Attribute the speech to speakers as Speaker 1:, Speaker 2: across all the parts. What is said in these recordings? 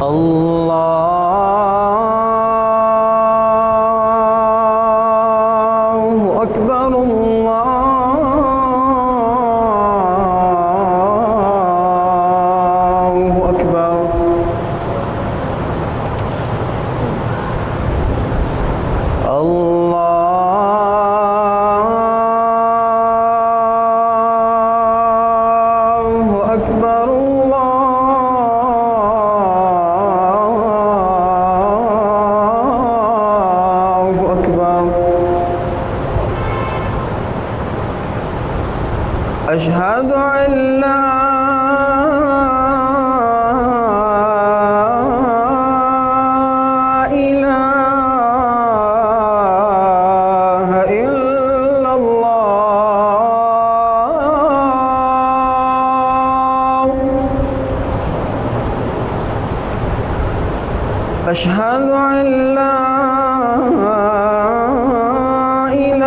Speaker 1: الله أكبر الله أكبر. الله أكبر الله أكبر. أشهد أن لا إله إلا الله. أشهد أن لا إله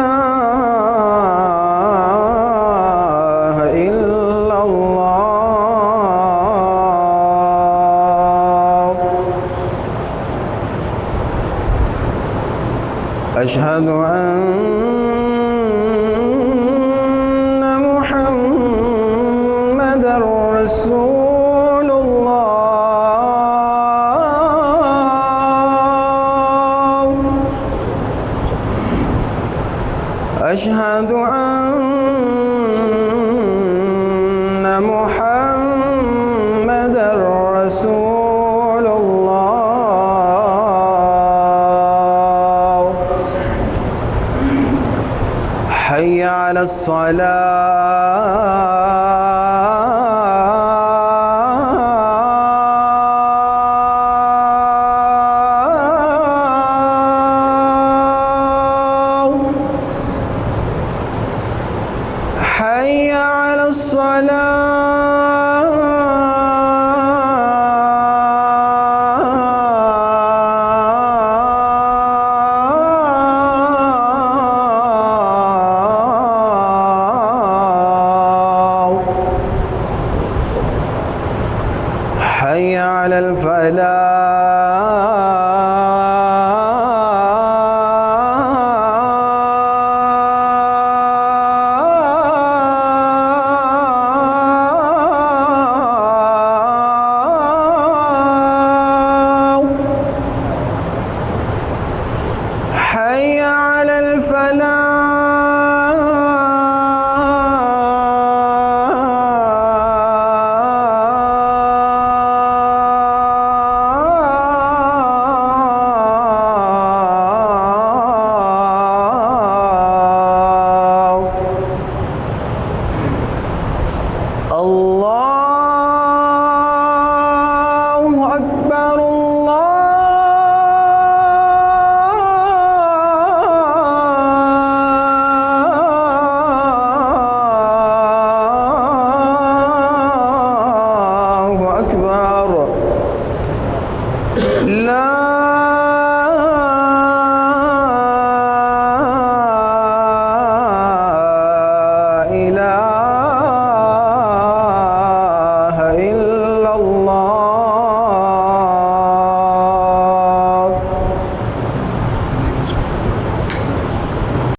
Speaker 1: إلا الله. أشهد أن محمدًا رسول الله. أشهد أن محمدًا رسول الله. حي على الصلاة. حي على الصلاة. حي على الفلاح.